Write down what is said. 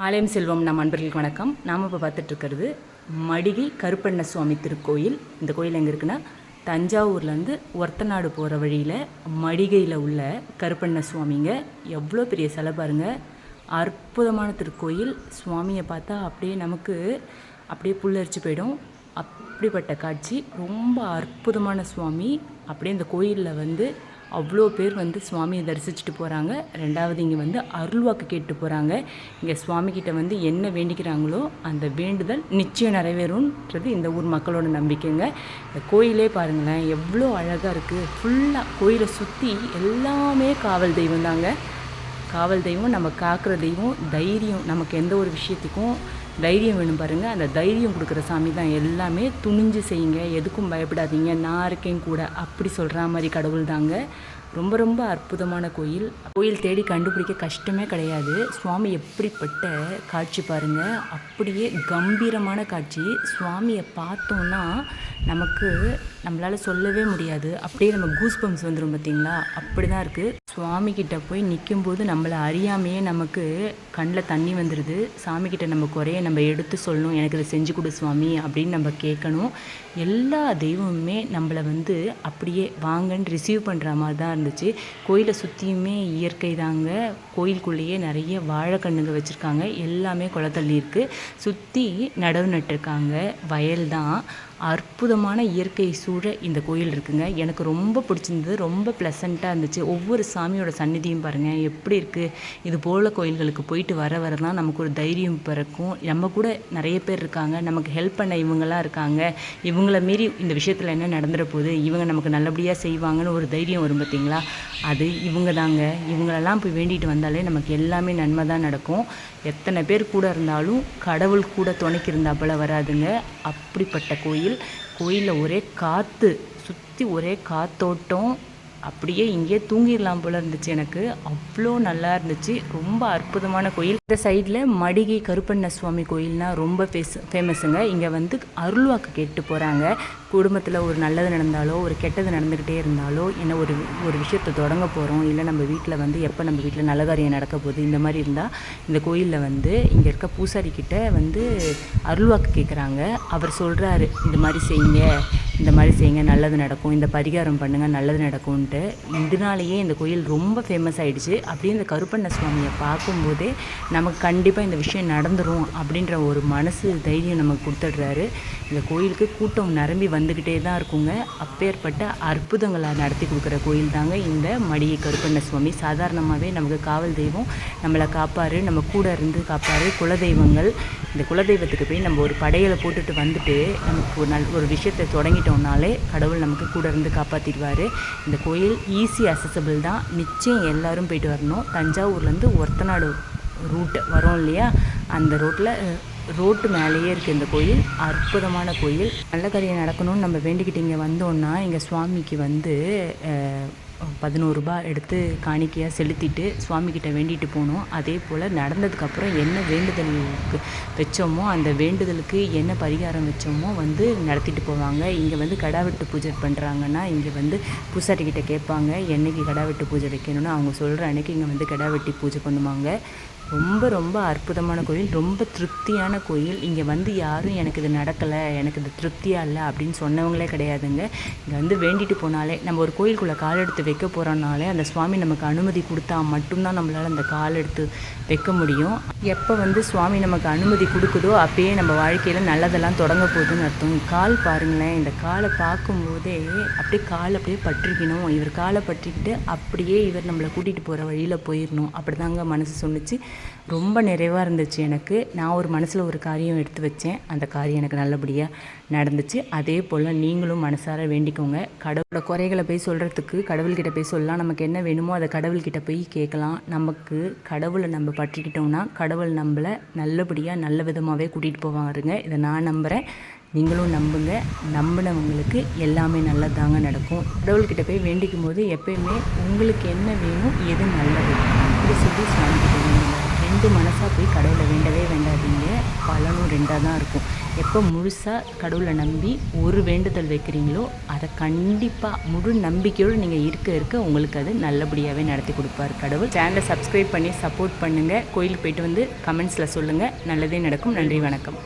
ஆலயம் செல்வம் நம் அன்பர்களுக்கு வணக்கம். நாம் இப்போ பார்த்துட்ருக்கிறது மடிகை கருப்பண்ண சுவாமி திருக்கோயில். இந்த கோயில் எங்கே இருக்குன்னா தஞ்சாவூர்லேருந்து ஒரத்தநாடு போகிற வழியில் மடிகையில் உள்ள கருப்பண்ண சுவாமிங்க. எவ்வளோ பெரிய சிலை பாருங்கள், அற்புதமான திருக்கோயில். சுவாமியை பார்த்தா அப்படியே நமக்கு அப்படியே புல்லரிச்சு போயிடும். அப்படிப்பட்ட காட்சி, ரொம்ப அற்புதமான சுவாமி. அப்படியே இந்த கோயிலில் அவ்வளோ பேர் சுவாமியை தரிசிச்சுட்டு போகிறாங்க. ரெண்டாவது இங்கே அருள்வாக்கு கேட்டு போகிறாங்க. இங்கே சுவாமிக்கிட்ட என்ன வேண்டிக்கிறாங்களோ அந்த வேண்டுதல் நிச்சயம் நிறைவேறும்ன்றது இந்த ஊர் மக்களோட நம்பிக்கைங்க. இந்த கோயிலே பாருங்களேன், எவ்வளோ அழகாக இருக்குது. ஃபுல்லாக கோயிலை சுற்றி எல்லாமே காவல் தெய்வம் தாங்க. காவல் தெய்வம், நம்ம காக்கிற தெய்வம், தைரியம், நமக்கு எந்த ஒரு விஷயத்துக்கும் தைரியம் வேணும் பாருங்கள். அந்த தைரியம் கொடுக்குற சாமி தான். எல்லாமே துணிஞ்சு செய்யுங்க, எதுக்கும் பயப்படாதீங்க, நான் இருக்கேன் கூட, அப்படி சொல்கிற மாதிரி கடவுள் தாங்க. ரொம்ப ரொம்ப அற்புதமான கோயில். கோயில் தேடி கண்டுபிடிக்க கஷ்டமே கிடையாது. சுவாமி எப்படிப்பட்ட காட்சி பாருங்கள், அப்படியே கம்பீரமான காட்சி. சுவாமியை பார்த்தோன்னா நம்மளால் சொல்லவே முடியாது. அப்படியே நம்ம கூஸ் பம்ப்ஸ் வந்துடும் பார்த்தீங்களா, அப்படி தான் இருக்குது. சுவாமிக்கிட்ட போய் நிற்கும்போது நம்மளை அறியாமையே நமக்கு கண்ணில் தண்ணி வந்துடுது. சாமிக்கிட்ட நம்ம குறைய நம்ம எடுத்து சொல்லணும், எனக்கு இதை செஞ்சு கொடு சுவாமி அப்படின்னு நம்ம கேட்கணும். எல்லா தெய்வமுமே நம்மளை அப்படியே வாங்கன்னு ரிசீவ் பண்ணுற மாதிரி தான் இருந்துச்சு. கோயிலை சுற்றியுமே இயற்கை தாங்க. கோயிலுக்குள்ளேயே நிறைய வாழைக்கண்ணுங்க வச்சுருக்காங்க. எல்லாமே குளத்தள்ளி இருக்குது. சுற்றி நடவு நட்டுருக்காங்க. வயல் தான். அற்புதமான இயற்கை சூழ இந்த கோயில் இருக்குங்க. எனக்கு ரொம்ப பிடிச்சிருந்தது. ரொம்ப ப்ளசண்ட்டாக இருந்துச்சு. ஒவ்வொரு சாமியோட சந்நிதியும் பாருங்கள் எப்படி இருக்குது. இது போல் கோயில்களுக்கு போயிட்டு வர தான் நமக்கு ஒரு தைரியம் பிறக்கும். நம்ம கூட நிறைய பேர் இருக்காங்க, நமக்கு ஹெல்ப் பண்ண இவங்களாம் இருக்காங்க. இவங்கள மீறி இந்த விஷயத்தில் என்ன நடந்துட போகுது, இவங்க நமக்கு நல்லபடியாக செய்வாங்கன்னு ஒரு தைரியம் வரும் பார்த்தீங்களா, அது இவங்க தாங்க. இவங்களெல்லாம் போய் வேண்டிட்டு வந்தாலே நமக்கு எல்லாமே நன்மை தான் நடக்கும். எத்தனை பேர் கூட இருந்தாலும் கடவுள் கூட துணைக்கு இருந்தாப்புல வராதுங்க. அப்படிப்பட்ட கோயில். கோயிலில் ஒரே காற்று, சுற்றி ஒரே காத்தோட்டம். அப்படியே இங்கேயே தூங்கிடலாம் போல் இருந்துச்சு. எனக்கு அவ்வளோ நல்லா இருந்துச்சு. ரொம்ப அற்புதமான கோயில். இந்த சைடில் மடிகை கருப்பண்ண சுவாமி கோயில்னால் ரொம்ப ஃபேமஸுங்க. இங்கே அருள்வாக்கு கேட்டு போகிறாங்க. குடும்பத்தில் ஒரு நல்லது நடந்தாலோ ஒரு கெட்டது நடந்துக்கிட்டே இருந்தாலோ, என்ன ஒரு விஷயத்தை தொடங்க போகிறோம், இல்லை நம்ம வீட்டில் எப்போ நம்ம வீட்டில் நல்ல காரியம் நடக்க போகுது, இந்த மாதிரி இருந்தால் இந்த கோயிலில் இங்கே இருக்க பூசாரிக்கிட்ட அருள்வாக்கு கேட்குறாங்க. அவர் சொல்கிறாரு, இந்த மாதிரி செய்யுங்க நல்லது நடக்கும், இந்த பரிகாரம் பண்ணுங்கள் நல்லது நடக்கும்ன்ட்டு. இதனாலேயே இந்த கோயில் ரொம்ப ஃபேமஸ் ஆகிடுச்சு. அப்படியே இந்த கருப்பண்ண சுவாமியை பார்க்கும்போதே நமக்கு கண்டிப்பாக இந்த விஷயம் நடந்துடும் அப்படின்ற ஒரு மனசு தைரியம் நமக்கு கொடுத்துட்றாரு. இந்த கோயிலுக்கு கூட்டம் நிரம்பி வந்துக்கிட்டே தான் இருக்குங்க. அப்பேற்பட்ட அற்புதங்களை நடத்தி கொடுக்குற கோயில் தாங்க இந்த மடிகை கருப்பண்ண சுவாமி. சாதாரணமாகவே நமக்கு காவல் தெய்வம், நம்மளை காப்பார், நம்ம கூட இருந்து காப்பார். குலதெய்வங்கள். இந்த குலதெய்வத்துக்கு போய் நம்ம ஒரு படையலை போட்டுட்டு நமக்கு ஒரு விஷயத்தை தொடங்கிட்டோம்னாலே கடவுள் நமக்கு கூட இருந்து காப்பாற்றிடுவார். இந்த கோயில் ஈஸி அசசபிள் தான். நிச்சயம் எல்லோரும் போயிட்டு வரணும். தஞ்சாவூர்லேருந்து ஒரத்தநாடு ரூட் வரோம் இல்லையா, அந்த ரோட்டு மேலேயே இருக்குது இந்த கோயில். அற்புதமான கோயில். நல்ல காரியம் நடக்கணும்னு நம்ம வேண்டிக்கிட்டு இங்கே வந்தோன்னா, இங்கே சுவாமிக்கு 11 ரூபாய் எடுத்து காணிக்கையாக செலுத்திட்டு சுவாமிக்கிட்ட வேண்டிட்டு போகணும். அதே போல் நடந்ததுக்கப்புறம் என்ன வேண்டுதலுக்கு வச்சோமோ அந்த வேண்டுதலுக்கு என்ன பரிகாரம் வச்சோமோ நடத்திட்டு போவாங்க. இங்கே கடாவெட்டு பூஜை பண்ணுறாங்கன்னா இங்கே பூசாரிக்கிட்ட கேட்பாங்க, என்னைக்கு கடாவெட்டு பூஜை வைக்கணும்னு. அவங்க சொல்கிற அன்றைக்கி இங்கே கடாவெட்டி பூஜை பண்ணுவாங்க. ரொம்ப ரொம்ப அற்புதமான கோயில். ரொம்ப திருப்தியான கோயில். இங்கே யாரும் எனக்கு இது நடக்கலை, எனக்கு இது திருப்தியாக இல்லை அப்படின்னு சொன்னவங்களே கிடையாதுங்க. இங்கே வேண்டிட்டு போனாலே, நம்ம ஒரு கோயிலுக்குள்ளே கால் எடுத்து வைக்க போகிறோன்னாலே அந்த சுவாமி நமக்கு அனுமதி கொடுத்தா மட்டும்தான் நம்மளால் அந்த கால் எடுத்து வைக்க முடியும். எப்போ சுவாமி நமக்கு அனுமதி கொடுக்குதோ அப்பயே நம்ம வாழ்க்கையில் நல்லதெல்லாம் தொடங்க போகுதுன்னு அர்த்தம். கால் பாருங்களேன், இந்த காலை பார்க்கும்போதே அப்படியே பற்றிக்கணும். இவர் காலை பற்றிக்கிட்டு அப்படியே இவர் நம்மளை கூட்டிகிட்டு போகிற வழியில் போயிடணும். அப்படி தாங்க மனசு சொன்னிச்சு. ரொம்ப நிறைவாக இருந்துச்சு எனக்கு. நான் ஒரு மனசில் ஒரு காரியம் எடுத்து வச்சேன், அந்த காரியம் எனக்கு நல்லபடியாக நடந்துச்சு. அதே போல் நீங்களும் மனசார வேண்டிக்கோங்க. கடவுளோட குறைகளை போய் சொல்கிறதுக்கு கடவுள்கிட்ட போய் சொல்லலாம். நமக்கு என்ன வேணுமோ அதை கடவுள்கிட்ட போய் கேட்கலாம். நமக்கு கடவுளை நம்ம பற்றிக்கிட்டோம்னா கடவுள் நம்மளை நல்லபடியாக நல்ல விதமாகவே கூட்டிகிட்டு போவாருங்க. இதை நான் நம்புகிறேன், நீங்களும் நம்புங்க. நம்பினவங்களுக்கு எல்லாமே நல்லதாங்க நடக்கும். கடவுள்கிட்ட போய் வேண்டிக்கும் போது எப்பயுமே உங்களுக்கு என்ன வேணும், எது நல்லது அப்படி சொல்லி சுவாமிக்கிட்ட வேண்டுங்க. 2 மனசாக போய் கடவுளை வேண்டவே வேண்டாதீங்க. பலனும் 2ஆக தான் இருக்கும். எப்போ முழுசாக கடவுளை நம்பி ஒரு வேண்டுதல் வைக்கிறீங்களோ அதை கண்டிப்பாக முழு நம்பிக்கையோடு நீங்கள் இருக்க உங்களுக்கு அது நல்லபடியாகவே நடத்தி கொடுப்பார் கடவுள். சேனலை சப்ஸ்கிரைப் பண்ணி சப்போர்ட் பண்ணுங்கள். கோயிலுக்கு போயிட்டு வந்து கமெண்ட்ஸில் சொல்லுங்கள். நல்லதே நடக்கும். நன்றி, வணக்கம்.